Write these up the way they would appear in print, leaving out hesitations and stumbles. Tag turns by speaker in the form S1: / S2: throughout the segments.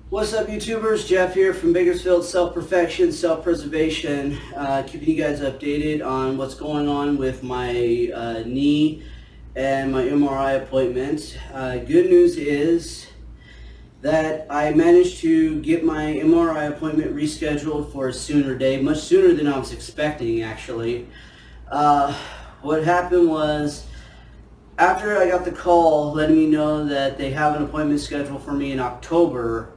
S1: What's up, YouTubers? Jeff here from Bakersfield Self-Perfection, Self-Preservation, keeping you guys updated on what's going on with my knee and my MRI appointment. Good news is that I managed to get my MRI appointment rescheduled for a sooner date, much sooner than I was expecting, actually. What happened was, after I got the call letting me know that they have an appointment scheduled for me in October,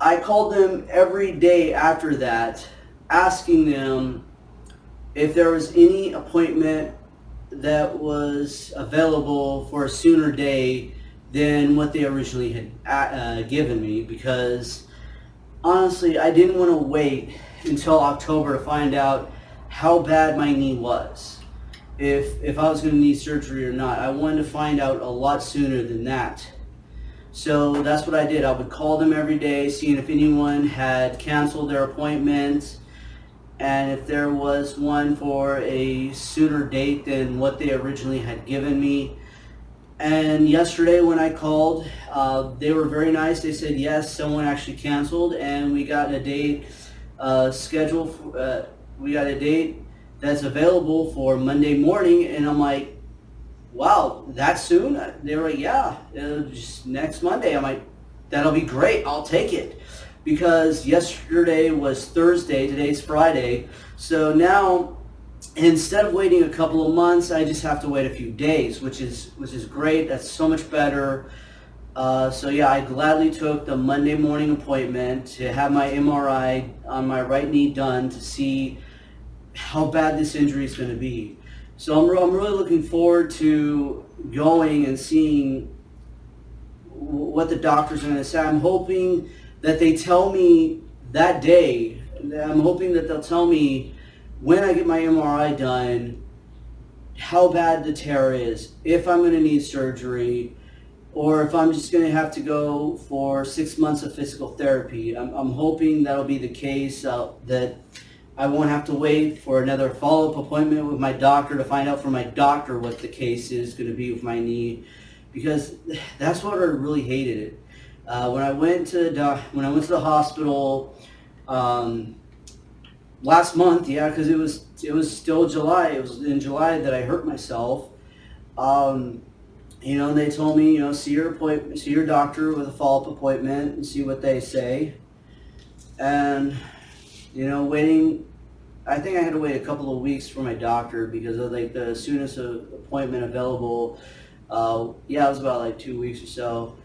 S1: I called them every day after that, asking them if there was any appointment that was available for a sooner day than what they originally had given me, because honestly, I didn't want to wait until October to find out how bad my knee was, if I was going to need surgery or not. I wanted to find out a lot sooner than that. So that's what I did. I would call them every day, seeing if anyone had canceled their appointment and if there was one for a sooner date than what they originally had given me. And yesterday when I called, they were very nice. They said yes, someone actually canceled, and we got a date scheduled. We got a date that's available for Monday morning, and I'm like, wow, that soon? They were like, yeah, just next Monday. I'm like, that'll be great. I'll take it. Because yesterday was Thursday, today's Friday. So now, instead of waiting a couple of months, I just have to wait a few days, which is great. That's so much better. So yeah, I gladly took the Monday morning appointment to have my MRI on my right knee done to see how bad this injury is going to be. So I'm really looking forward to going and seeing what the doctors are going to say. I'm hoping that they tell me that day. I'm hoping that they'll tell me when I get my MRI done how bad the tear is, if I'm going to need surgery, or if I'm just going to have to go for 6 months of physical therapy. I'm hoping that'll be the case, that I won't have to wait for another follow-up appointment with my doctor to find out from my doctor what the case is going to be with my knee, because that's what I really hated it. When I went to the hospital last month, yeah, because it was still July. It was in July that I hurt myself. They told me, see your doctor with a follow-up appointment and see what they say. And waiting. I think I had to wait a couple of weeks for my doctor because of the soonest appointment available. It was about 2 weeks or so.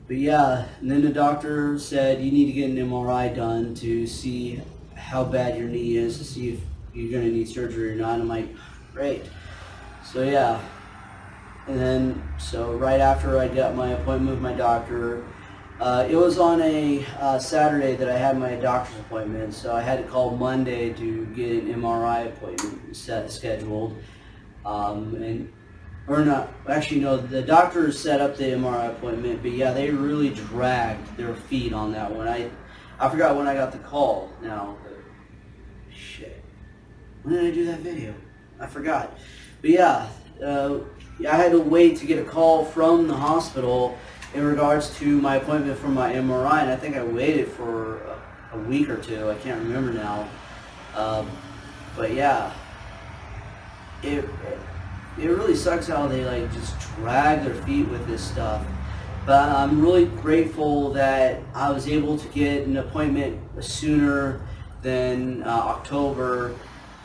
S1: But yeah, and then the doctor said you need to get an MRI done to see how bad your knee is, to see if you're going to need surgery or not. And I'm like, great. So yeah, and then so right after I got my appointment with my doctor, it was on a Saturday that I had my doctor's appointment, so I had to call Monday to get an MRI appointment scheduled. The doctor set up the MRI appointment, but yeah, they really dragged their feet on that one. I forgot when I got the call now. Shit. When did I do that video? I forgot. But yeah, I had to wait to get a call from the hospital in regards to my appointment for my MRI, and I think I waited for a week or two. I can't remember now. But yeah, it really sucks how they just drag their feet with this stuff. But I'm really grateful that I was able to get an appointment sooner than October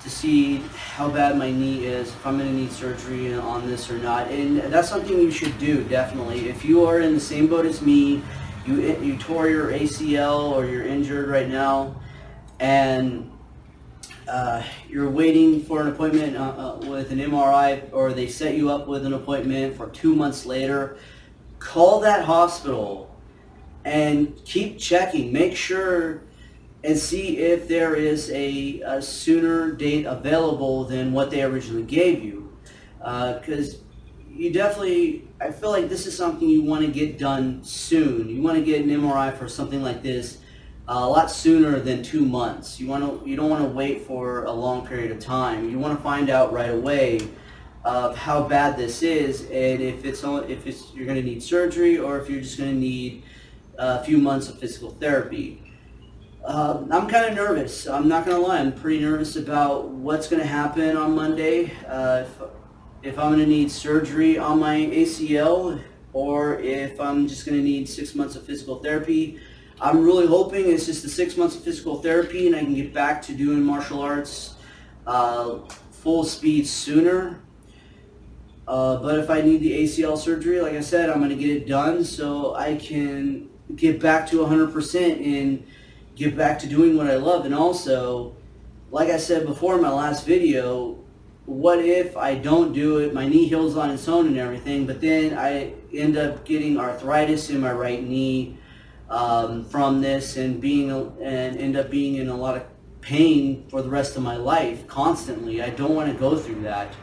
S1: to see how bad my knee is, if I'm going to need surgery on this or not. And that's something you should do, definitely. If you are in the same boat as me, you tore your ACL or you're injured right now, and you're waiting for an appointment with an MRI, or they set you up with an appointment for 2 months later, call that hospital and keep checking. Make sure and see if there is a sooner date available than what they originally gave you. Because I feel like this is something you want to get done soon. You want to get an MRI for something like this a lot sooner than 2 months. You don't want to wait for a long period of time. You want to find out right away of how bad this is, and if you're going to need surgery, or if you're just going to need a few months of physical therapy. I'm kind of nervous. I'm not going to lie. I'm pretty nervous about what's going to happen on Monday. If I'm going to need surgery on my ACL, or if I'm just going to need 6 months of physical therapy. I'm really hoping it's just the 6 months of physical therapy and I can get back to doing martial arts full speed sooner. But if I need the ACL surgery, like I said, I'm going to get it done so I can get back to 100% and get back to doing what I love. And also, like I said before in my last video, what if I don't do it, my knee heals on its own and everything, but then I end up getting arthritis in my right knee from this and end up being in a lot of pain for the rest of my life constantly. I don't want to go through that.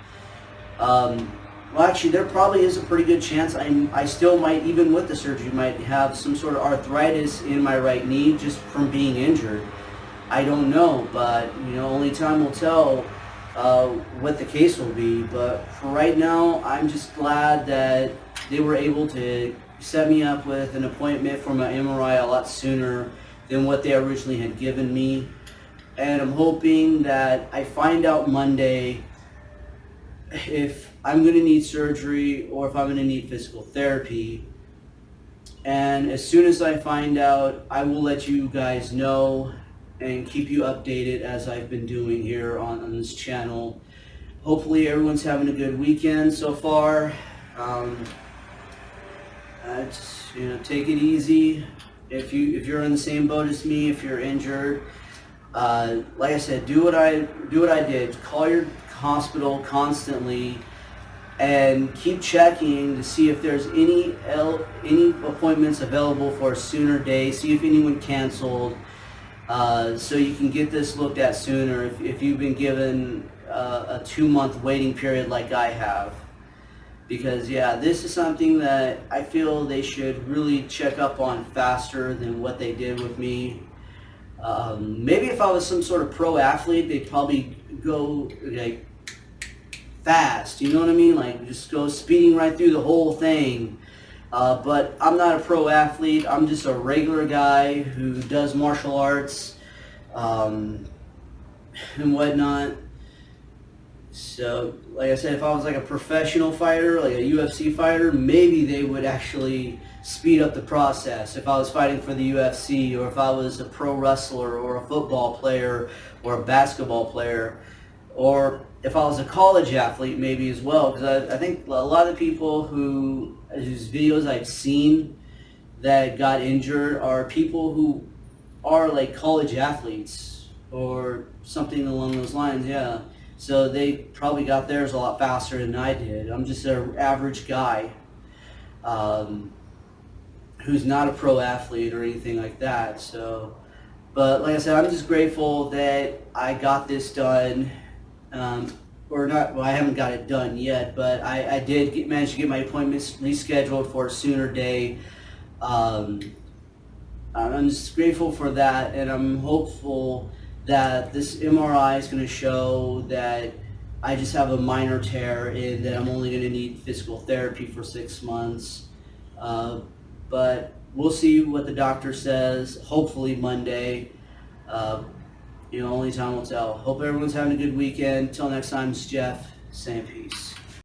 S1: Well, actually, there probably is a pretty good chance I still might, even with the surgery, might have some sort of arthritis in my right knee just from being injured. I don't know, but only time will tell what the case will be. But for right now, I'm just glad that they were able to set me up with an appointment for my MRI a lot sooner than what they originally had given me. And I'm hoping that I find out Monday if I'm going to need surgery or if I'm going to need physical therapy. And as soon as I find out, I will let you guys know and keep you updated as I've been doing here on this channel. Hopefully everyone's having a good weekend so far. Just, take it easy. If you're in the same boat as me, if you're injured, like I said, do what I did. Call your hospital constantly and keep checking to see if there's any appointments available for a sooner day. See if anyone canceled, so you can get this looked at sooner if you've been given a 2-month waiting period like I have. Because yeah, this is something that I feel they should really check up on faster than what they did with me. Maybe if I was some sort of pro athlete, they'd probably go like fast, you know what I mean? Like just go speeding right through the whole thing. But I'm not a pro athlete. I'm just a regular guy who does martial arts and whatnot. So, like I said, if I was like a professional fighter, like a UFC fighter, maybe they would actually speed up the process. If I was fighting for the UFC, or if I was a pro wrestler, or a football player, or a basketball player, or if I was a college athlete, maybe as well. Because I think a lot of people whose videos I've seen that got injured are people who are like college athletes or something along those lines. Yeah. So they probably got theirs a lot faster than I did. I'm just an average guy who's not a pro athlete or anything like that. So, but like I said, I'm just grateful that I got this done. Or not, well, I haven't got it done yet, but I did manage to get my appointments rescheduled for a sooner day. I'm just grateful for that, and I'm hopeful that this MRI is going to show that I just have a minor tear and that I'm only going to need physical therapy for 6 months. But we'll see what the doctor says, hopefully Monday. Only time will tell. Hope everyone's having a good weekend. Till next time, it's Jeff, saying peace.